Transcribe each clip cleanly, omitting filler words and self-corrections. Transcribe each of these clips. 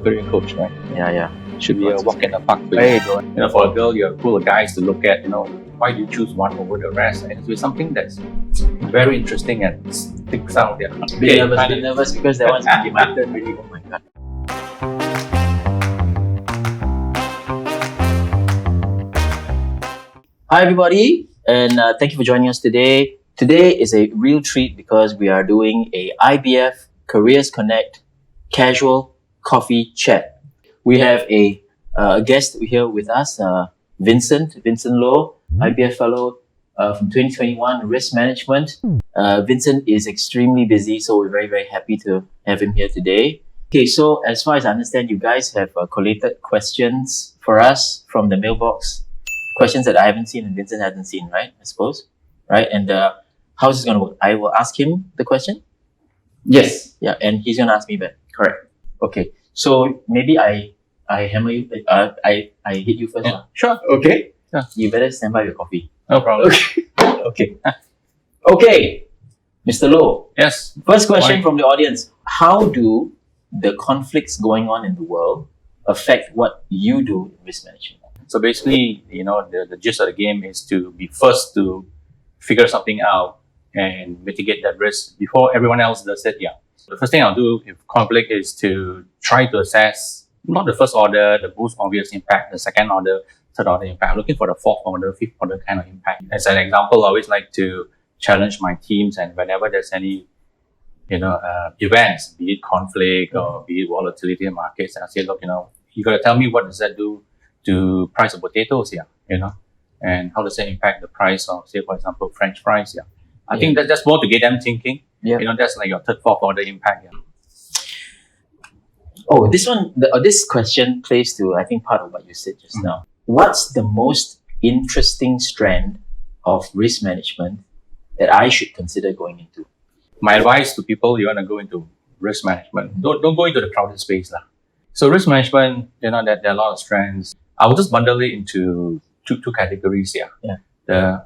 career coach, right? Yeah. Should be a walk in the park for Hey, you. For a girl, you're full of guys to look at. Why do you choose one over the rest? And it's something that's very interesting and sticks out there. bit nervous because that one's going to be my turn really. Oh my god. Hi everybody, and thank you for joining us today. Today is a real treat because we are doing a IBF Careers Connect casual coffee chat. We have a guest here with us, Vincent Low, IBF fellow from 2021, risk management. Vincent is extremely busy, so we're very, very happy to have him here today. Okay, so as far as I understand, you guys have collated questions for us from the mailbox. Questions that I haven't seen and Vincent hasn't seen, right? I suppose, right? And how is this going to work? I will ask him the question. Yes. Yeah, and he's going to ask me back. Correct. Okay, so maybe I hammer you. I hit you first. Yeah. Sure. Okay. Yeah. You better stand by your coffee. No problem. Okay, Mr. Low. Yes. First question from the audience: how do the conflicts going on in the world affect what you do in risk management? So basically, the gist of the game is to be first to figure something out and mitigate that risk before everyone else does it. Yeah. The first thing I'll do if conflict is to try to assess not the first order, the most obvious impact, the second order, third order impact. I'm looking for the fourth order, fifth order kind of impact. As an example, I always like to challenge my teams, and whenever there's any events, be it conflict or be it volatility in markets, and I say, look, you got to tell me what does that do to price of potatoes here, and how does that impact the price of, say, for example, French fries here. I think that's more to get them thinking. Yeah. That's like your third, fourth order impact. Yeah. Oh, this question plays to, I think, part of what you said just now. What's the most interesting strand of risk management that I should consider going into? My advice to people, you want to go into risk management, don't go into the crowded space. So risk management, there are a lot of strands. I will just bundle it into two categories here. Yeah. The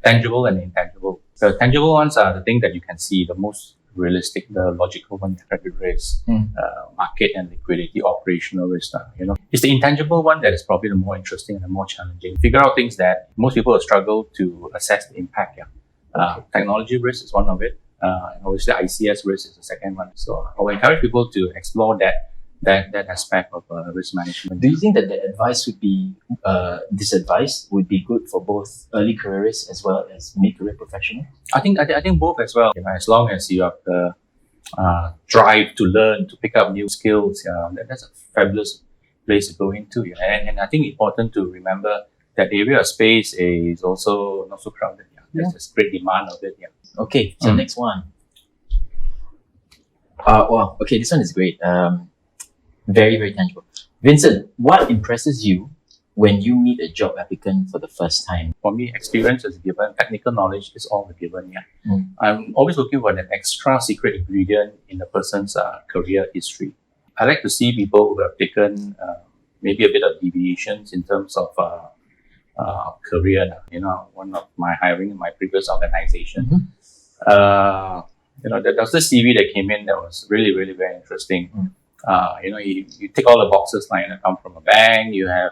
tangible and intangible. The tangible ones are the things that you can see, the most realistic, the logical one, credit risk, market and liquidity, operational risk. It's the intangible one that is probably the more interesting and the more challenging. Figure out things that most people struggle to assess the impact. Technology risk is one of it. And obviously ICS risk is the second one. So I will encourage people to explore that aspect of risk management. Do you think that the advice would be, this advice would be good for both early careerists as well as mid-career professionals? I think both as well. As long as you have the drive to learn, to pick up new skills, that's a fabulous place to go into. And I think important to remember that the area of space is also not so crowded. There's great demand of it. Okay, so next one. This one is great. Very, very tangible. Vincent, what impresses you when you meet a job applicant for the first time? For me, experience is given, technical knowledge is all given. I'm always looking for an extra secret ingredient in a person's career history. I like to see people who have taken maybe a bit of deviations in terms of career. One of my hiring in my previous organization, there was this CV that came in that was really, really very interesting. You tick all the boxes. Like, come from a bank, you have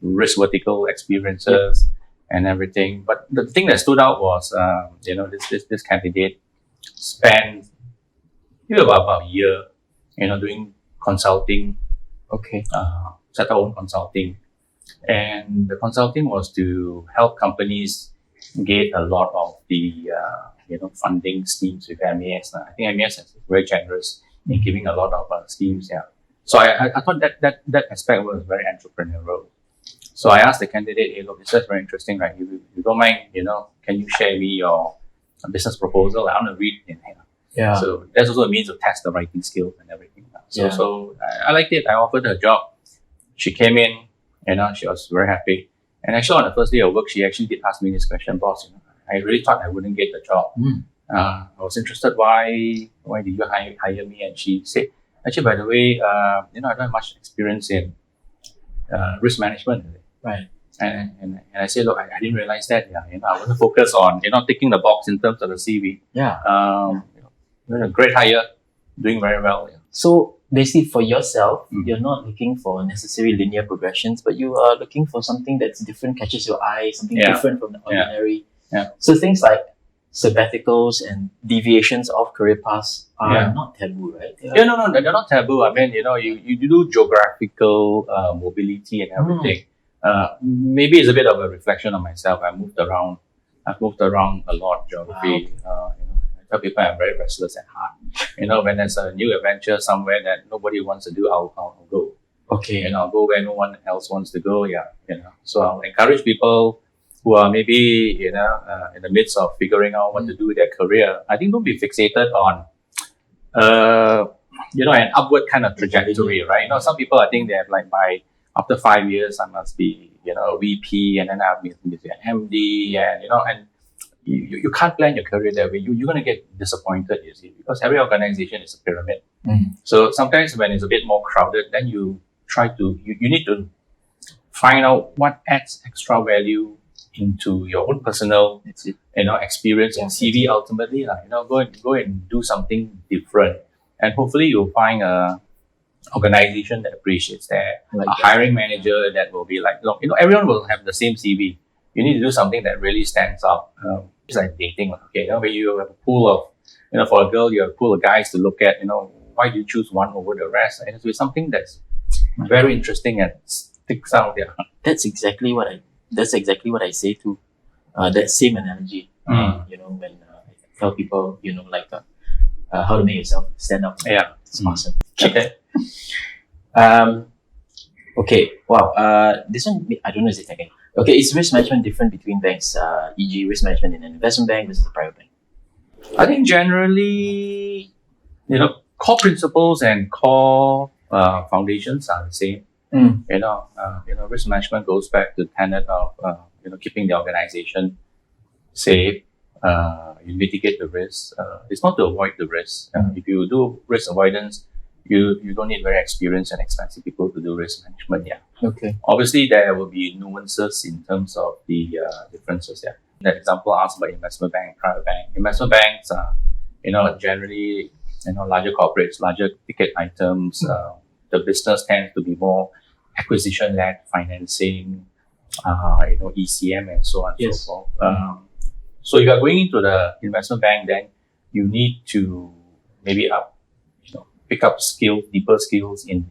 risk vertical experiences and everything. But the thing that stood out was, this candidate spent about a year, doing consulting. Okay. Set our own consulting, and the consulting was to help companies get a lot of the funding schemes with MAS. I think MAS is very generous in giving a lot of schemes. So I thought that aspect was very entrepreneurial. So I asked the candidate, hey, look, this is very interesting, right? You don't mind, can you share me your business proposal? I want to read in here. Yeah. So that's also a means to test the writing skills and everything. So I liked it. I offered her a job. She came in, she was very happy. And actually on the first day of work, she actually did ask me this question, boss, I really thought I wouldn't get the job. I was interested, why did you hire me? And she said, actually, by the way, I don't have much experience in risk management. Right. And I said, look, I didn't realize that. I wasn't focused on ticking the box in terms of the CV. Yeah. A great hire, doing very well. So basically for yourself, Mm. you're not looking for necessary linear progressions, but you are looking for something that's different, catches your eye, something Yeah. different from the ordinary. Yeah. So things like sabbaticals and deviations of career paths are Yeah. not taboo, right? Yeah, no, they're not taboo. I mean, you do geographical mobility and everything. Maybe it's a bit of a reflection on myself. I've moved around a lot, geography. Wow. I tell people I'm very restless at heart. When there's a new adventure somewhere that nobody wants to do, I'll go. Okay. And I'll go where no one else wants to go. Yeah, So I'll encourage people who are maybe in the midst of figuring out what to do with their career. I think don't be fixated on an upward kind of trajectory, right? Some people, I think they have after 5 years, I must be, a VP, and then I'll be an MD, and you can't plan your career that way. You're going to get disappointed, you see, because every organization is a pyramid. So sometimes when it's a bit more crowded, then you need to find out what adds extra value into your own personal, experience and CV ultimately. Go and do something different. And hopefully you'll find a organization that appreciates that, hiring manager that will be everyone will have the same CV. You need to do something that really stands out. It's like dating, okay? Where you have a pool of, for a girl, you have a pool of guys to look at. Why do you choose one over the rest? And it's something that's very interesting and sticks out there. That's exactly what I say too. That same analogy. When I tell people, how to make yourself stand out. Yeah, it's awesome. Okay. Okay. Wow. This one, I don't know if it's taking. Okay, is risk management different between banks? E.g., risk management in an investment bank versus a private bank? I think generally, core principles and core foundations are the same. Risk management goes back to the tenet of keeping the organization safe. You mitigate the risk. It's not to avoid the risk. If you do risk avoidance, you don't need very experienced and expensive people to do risk management. Yeah. Okay. Obviously, there will be nuances in terms of the differences. Yeah. That example asked by investment bank, private bank. Investment banks are, generally, larger corporates, larger ticket items. The business tends to be more acquisition-led financing, ECM and so on and so forth. So if you're going into the investment bank, then you need to maybe pick up deeper skills in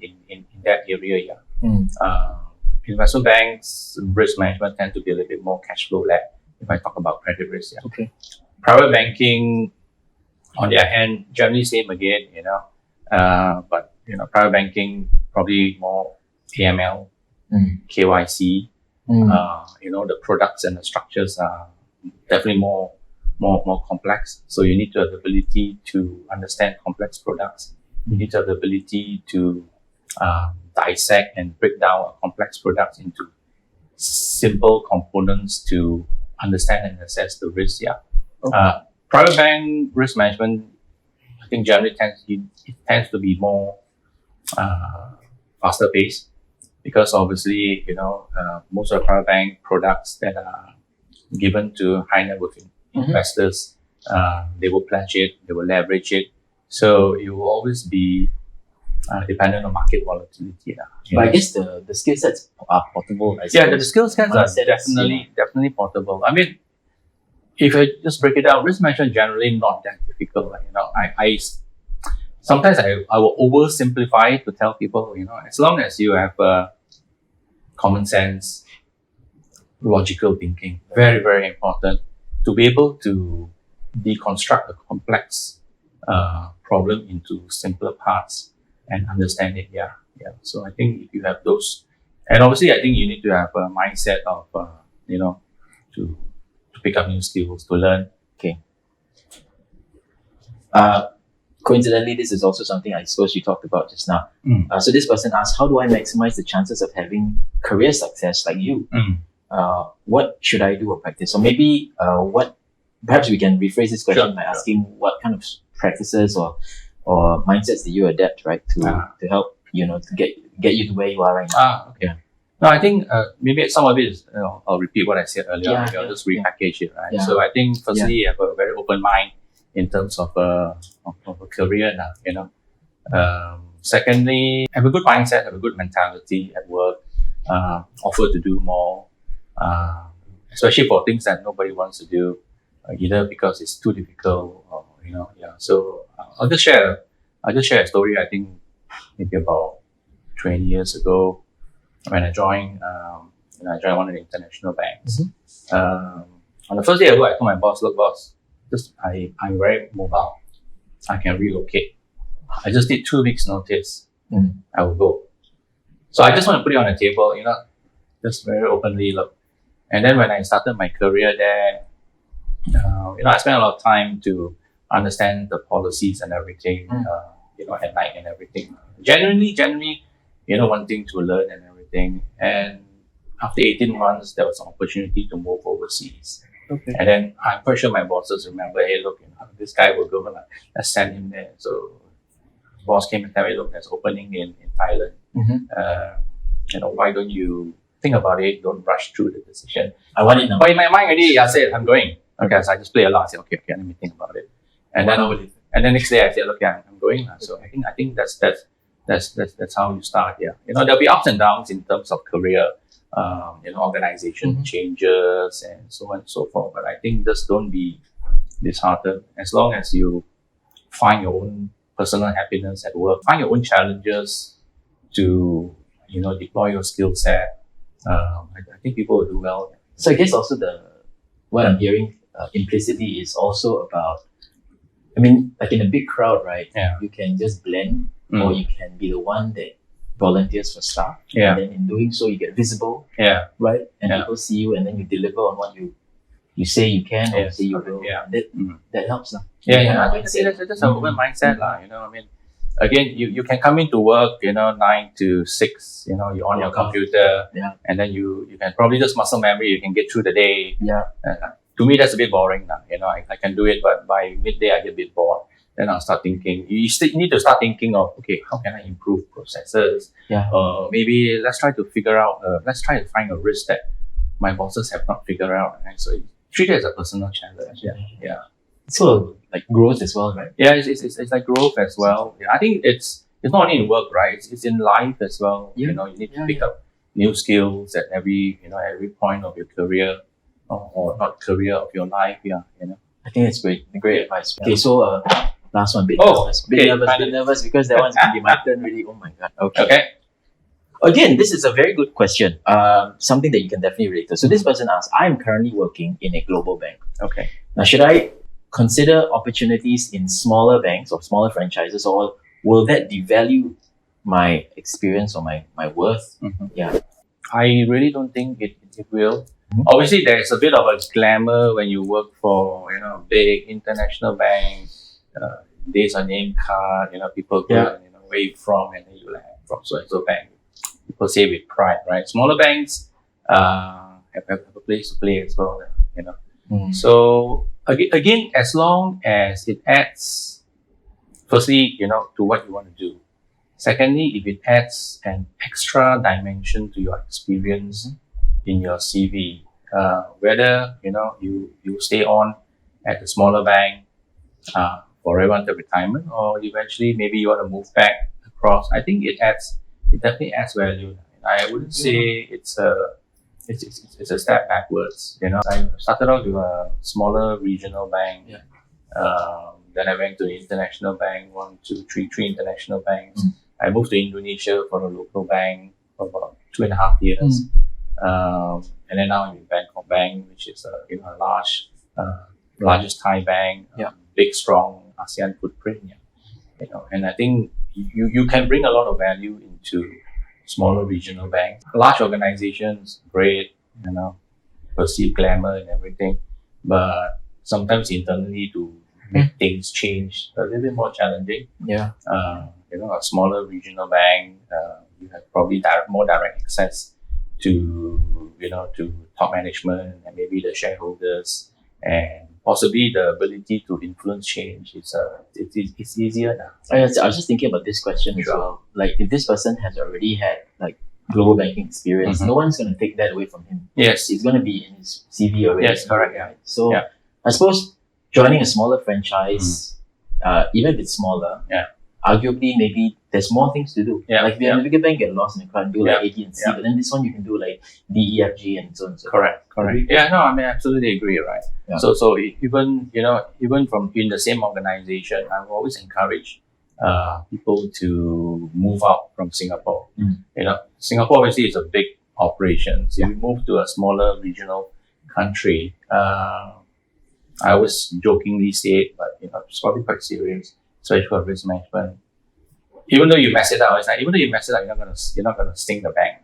that area. Yeah. Investment banks, risk management tend to be a little bit more cash flow led. If I talk about credit risk, yeah. Okay. Private banking, on the other hand, generally same again. But private banking probably more AML, KYC. The products and the structures are definitely more complex. So you need to have the ability to understand complex products. You need to have the ability to dissect and break down complex products into simple components to understand and assess the risk. Yeah. Okay. Private bank risk management, I think generally tends to be more faster paced, because obviously most of the private bank products that are given to high net worth investors, they will pledge it, they will leverage it, so you will always be dependent on market volatility. But I guess the skill sets are portable. The skill sets are definitely portable. I mean, if I just break it down, risk management generally not that difficult. I sometimes I will oversimplify it to tell people, as long as you have common sense, logical thinking, very, very important to be able to deconstruct a complex problem into simpler parts and understand it. Yeah. So I think if you have those, and obviously I think you need to have a mindset of, to pick up new skills, to learn. Okay. Coincidentally, this is also something I suppose you talked about just now. So this person asked, how do I maximize the chances of having career success like you? What should I do or practice? Or maybe perhaps we can rephrase this question by asking what kind of practices or mindsets do you adapt, right, to help to get you to where you are right now? Okay. Yeah. No, I think maybe some of it is, I'll repeat what I said earlier. I'll just repackage it, right? So I think firstly, have a very open mind in terms of a career now. Secondly, have a good mindset, have a good mentality at work, offer to do more, especially for things that nobody wants to do, either because it's too difficult or, yeah. So I'll just share a story. I think maybe about 20 years ago when I joined, I joined one of the international banks. On the first day I work, I told my boss, look, boss, I'm very mobile. I can relocate. I just need 2 weeks notice. I will go. So I just want to put it on the table, just very openly, look. And then when I started my career there, I spent a lot of time to understand the policies and everything, at night and everything. Generally, wanting to learn and everything. And after 18 months, there was an opportunity to move overseas. Okay. And then I'm pretty sure my bosses remember, hey, look, this guy will go, let's send him there. So the boss came and told me, look, there's opening in Thailand. Why don't you think about it? Don't rush through the decision. I want it now. But in my mind already, I said, I'm going. Okay, so I just play along. I said, okay, let me think about it. And then next day I said, okay, I'm going. So I think that's how you start. Yeah, there'll be ups and downs in terms of career, organization changes and so on and so forth. But I think just don't be disheartened. As long as you find your own personal happiness at work, find your own challenges to deploy your skill set. I think people will do well. So I guess also what I'm hearing implicitly is also about, like in a big crowd, right? Yeah. You can just blend, or you can be the one that volunteers for staff. Yeah. And then in doing so, you get visible, Yeah. right? And people see you, and then you deliver on what you say you can, or say you will. Yeah. That helps now. Yeah. I think that's an open mindset, Again, you can come into work, 9 to 6, you're on your computer, and then you can probably just muscle memory, you can get through the day. Yeah. To me, that's a bit boring now. I can do it, but by midday, I get a bit bored. Then I'll start thinking. You need to start thinking of, okay, how can I improve processes? Yeah. Maybe let's try to find a risk that my bosses have not figured out. Right? So treat it as a personal challenge. Yeah. So like growth as well, right? Yeah, it's like growth as well. Yeah, I think it's not only in work, right? It's in life as well. Yeah. You need to pick up new skills at every point of your career, or not career of your life. Yeah, I think it's great advice. Okay, so last one, bit nervous because that one's gonna be my turn really. Oh my god. Okay. Again, this is a very good question. Something that you can definitely relate to. So this person asked, I am currently working in a global bank. Okay. Now, should I consider opportunities in smaller banks or smaller franchises, or will that devalue my experience or my worth? Yeah. I really don't think it will. Obviously, there's a bit of a glamour when you work for big international banks. Days on name card. People go and where you from, and then you like from so and so bank. People say with pride, right? Smaller banks have a place to play as well. So again, as long as it adds, firstly, to what you want to do. Secondly, if it adds an extra dimension to your experience in your CV, whether you stay on at the smaller bank forever until retirement, or eventually maybe you want to move back across, I think it definitely adds value. I wouldn't say it's a step backwards. I started out with a smaller regional bank. Then I went to the international bank, 1, 2, 3 international banks. I moved to Indonesia for a local bank for about 2.5 years. And then now I'm in Bangkok Bank, which is a largest Thai bank, big, strong ASEAN footprint. And I think you can bring a lot of value into smaller regional banks. Large organizations, great, perceived glamour and everything, but sometimes internally to make things change a little bit more challenging. Yeah. A smaller regional bank, you have probably more direct access to top management and maybe the shareholders, and possibly the ability to influence change. It's easier now. I was just thinking about this question as well. Like, if this person has already had like global banking experience, no one's going to take that away from him. Yes, it's going to be in his CV already. Yes, correct. Yeah. So I suppose joining a smaller franchise, even if it's smaller, arguably maybe there's more things to do. Yeah, Like if you're in a bigger bank, get lost in the crowd and do like Yeah, A, B, and C. yeah. But then this one you can do like D, E, F, G, and so on and so forth. Correct. Agree? Yeah, no, I mean, I absolutely agree, right? Yeah. So even from in the same organization, I will always encourage people to move out from Singapore. Singapore obviously is a big operation. So if you move to a smaller regional country, I always jokingly say it, but it's probably quite serious, especially for risk management. Even though you mess it up, you're not gonna sting the bank.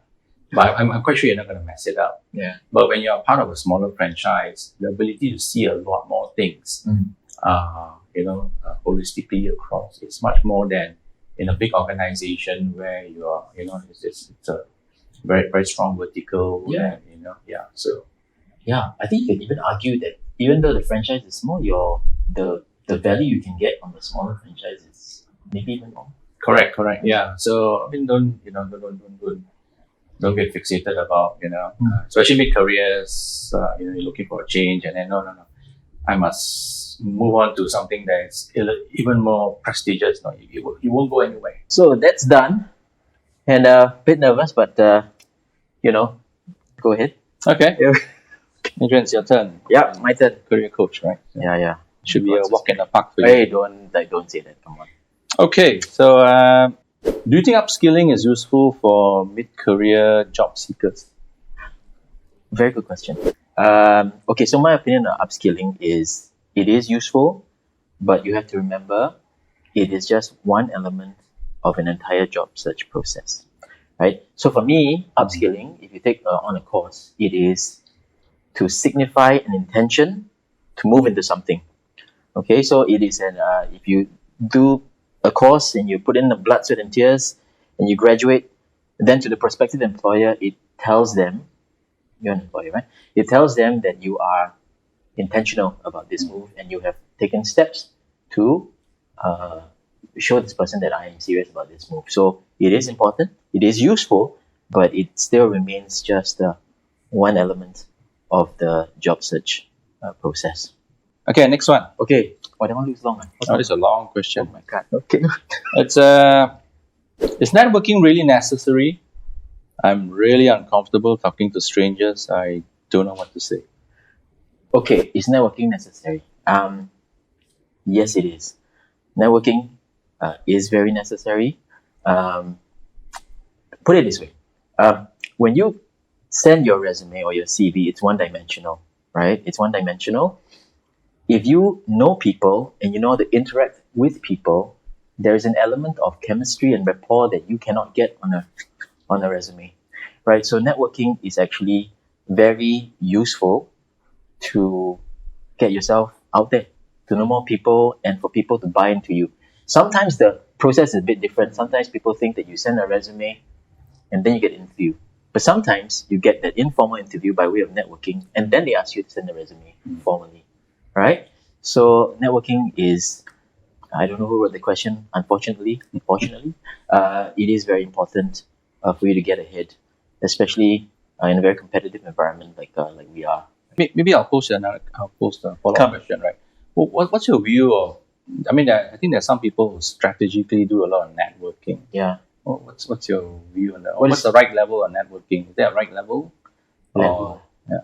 But I'm quite sure you're not gonna mess it up. Yeah. But when you're part of a smaller franchise, the ability to see a lot more things, holistically across, it's much more than in a big organization where you are, it's a very, very strong vertical. Yeah. And, so. Yeah, I think you can even argue that even though the franchise is small, the value you can get from the smaller franchise is maybe even more. Correct. Yeah. So I mean, don't get fixated about especially mid careers. You're looking for a change, and then no. I must move on to something that's even more prestigious. No, you won't go anywhere. So that's done, and a bit nervous, but go ahead. Okay. Adrian, it's your turn. Yeah, my turn. Career coach, right? Yeah. Should be a walk in the park for you. Hey, don't say that. Come on. Okay, so do you think upskilling is useful for mid-career job seekers? Very good question. Okay, so my opinion on upskilling is it is useful, but you have to remember it is just one element of an entire job search process, right? So for me, upskilling, if you take on a course, it is to signify an intention to move into something. Okay, so it is if you do a course and you put in the blood, sweat, and tears, and you graduate, then to the prospective employer, it tells them, you're an employer, right? It tells them that you are intentional about this move and you have taken steps to show this person that I am serious about this move. So it is important, it is useful, but it still remains just one element of the job search process. Okay, next one. Okay. That one looks long. This is a long question. Oh my God. Okay. It's is networking really necessary? I'm really uncomfortable talking to strangers. I don't know what to say. Okay, is networking necessary? Yes, it is. Networking is very necessary. Put it this way. When you send your resume or your CV, it's one-dimensional, right? It's one-dimensional. If you know people and you know how to interact with people, there is an element of chemistry and rapport that you cannot get on a resume, right? So networking is actually very useful to get yourself out there, to know more people and for people to buy into you. Sometimes the process is a bit different. Sometimes people think that you send a resume and then you get an interview. But sometimes you get that informal interview by way of networking and then they ask you to send a resume formally, right? So networking is, I don't know who wrote the question, unfortunately, it is very important for you to get ahead, especially in a very competitive environment like we are. Maybe I'll post a follow-up question, right? What's your view of, I mean, I think there's some people who strategically do a lot of networking. Yeah. What's your view on that? What's the right level of networking? Is there a right level? Level. Yeah.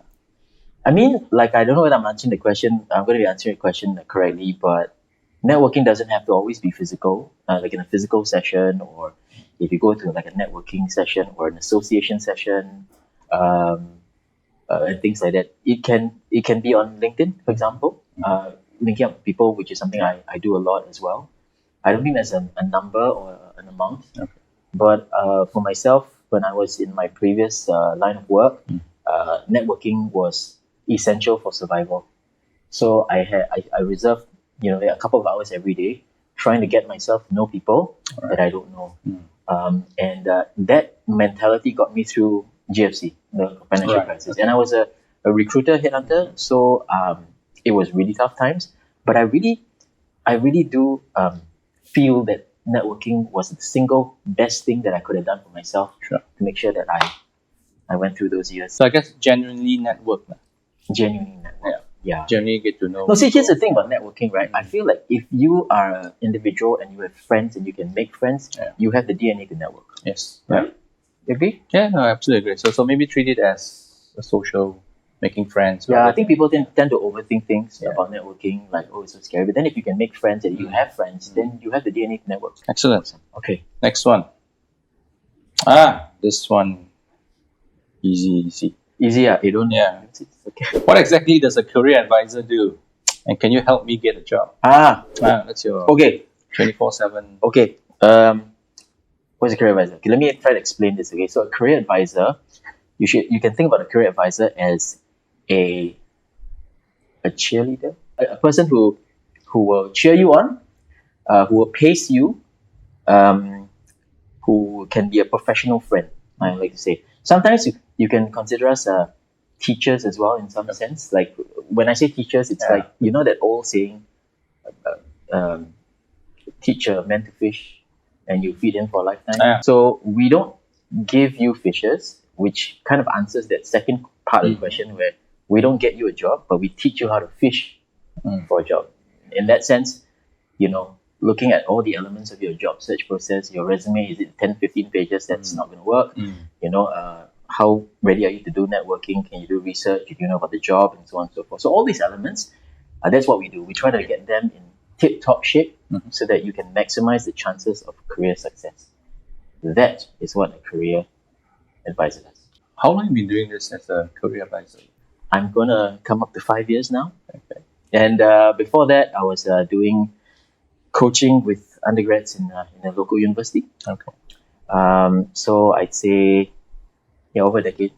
I mean, I don't know whether I'm answering the question. I'm going to be answering the question correctly, but networking doesn't have to always be physical, like in a physical session, or if you go to like a networking session or an association session, and things like that. It can be on LinkedIn, for example, linking up people, which is something I do a lot as well. I don't think there's a number or an amount, but for myself, when I was in my previous line of work, networking was essential for survival. So I reserved a couple of hours every day trying to get myself to know people that I don't know. And that mentality got me through GFC, the financial crisis. And I was a recruiter headhunter, so it was really tough times. But I really do feel that networking was the single best thing that I could have done for myself to make sure that I went through those years. So I guess genuinely network. Genuinely network. Yeah. generally get to know. No, see, here's the thing about networking, right? I feel like if you are an individual and you have friends and you can make friends, you have the DNA to network. Yes. Right? You agree? Yeah, no, I absolutely agree. So maybe treat it as a social, making friends. Yeah, I rather think than- people tend to overthink things about networking, like, oh, it's so scary. But then if you can make friends and you have friends, then you have the DNA to network. Excellent. Okay. Next one. This one. Easy. Easy, you don't. Yeah. It's okay. What exactly does a career advisor do? And can you help me get a job? That's your Okay. 24/7. Okay. What's a career advisor? Okay, let me try to explain this. Okay, so a career advisor, you can think about a career advisor as a cheerleader, a person who will cheer you on, who will pace you, who can be a professional friend. I like to say. Sometimes you can consider us teachers as well in some sense. Like when I say teachers, it's like that old saying, teach a man to fish and you feed him for a lifetime. So we don't give you fishes, which kind of answers that second part of the question where we don't get you a job, but we teach you how to fish for a job. In that sense, looking at all the elements of your job search process, your resume, is it 10, 15 pages? That's not going to work. How ready are you to do networking? Can you do research? Do you know about the job? And so on and so forth. So all these elements, that's what we do. We try to get them in tip-top shape so that you can maximize the chances of career success. That is what a career advisor does. How long have you been doing this as a career advisor? I'm going to come up to 5 years now. Okay. And before that, I was doing coaching with undergrads in a local university. Okay. So I'd say, over a decade.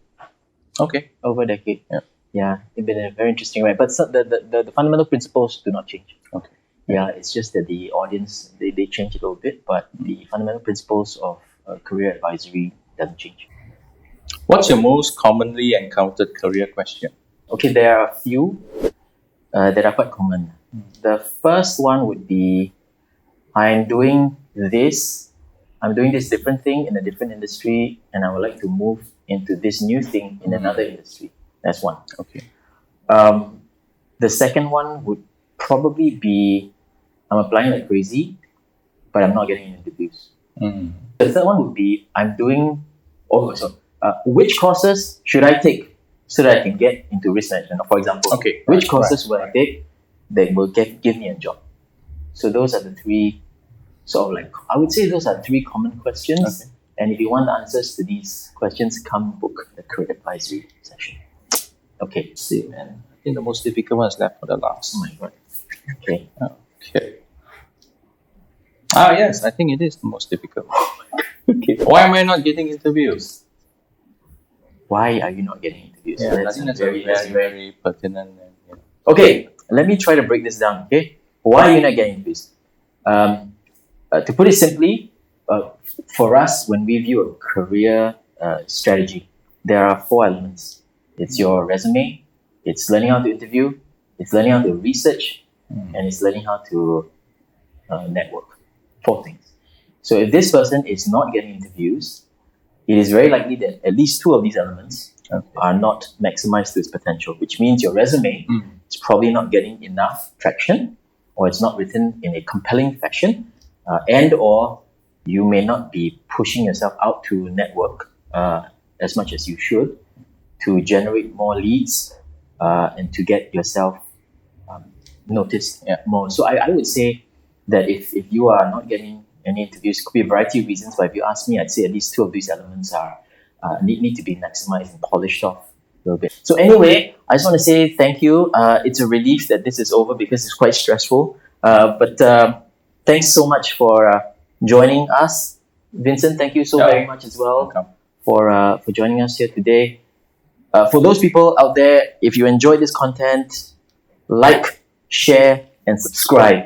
Okay. Over a decade. Yeah, it's been a very interesting ride. But the fundamental principles do not change. Okay. Yeah, it's just that the audience, they change a little bit, but the fundamental principles of career advisory doesn't change. What's your most commonly encountered career question? Okay, there are a few that are quite common. The first one would be, I'm doing this different thing in a different industry, and I would like to move into this new thing in another industry. That's one. Okay. The second one would probably be, I'm applying like crazy, but I'm not getting interviews. The third one would be, which courses should I take so that I can get into risk management? For example, which courses will I take that will give me a job? So those are the three, I would say those are three common questions. Okay. And if you want the answers to these questions, come book the career advisory session. Okay. See, man. I think the most difficult one is left for the last. Oh my God. Okay. Yes, I think it is the most difficult. Okay. Why am I not getting interviews? Why are you not getting interviews? Yeah, I think that's very pertinent. Okay, let me try to break this down. Okay, why are you not getting interviews? To put it simply, for us, when we view a career strategy, there are 4 elements. It's your resume, it's learning how to interview, it's learning how to research, and it's learning how to network. 4 things. So if this person is not getting interviews, it is very likely that at least 2 of these elements are not maximized to its potential, which means your resume is probably not getting enough traction, or it's not written in a compelling fashion, and or you may not be pushing yourself out to network as much as you should to generate more leads and to get yourself noticed more. So I would say that if you are not getting any interviews, it could be a variety of reasons, but if you ask me, I'd say at least 2 of these elements are need to be maximized and polished off a little bit. So anyway, I just want to say thank you. It's a relief that this is over because it's quite stressful. But thanks so much for joining us. Vincent, thank you so very much as well for joining us here today. For those people out there, if you enjoyed this content, like, share, and subscribe.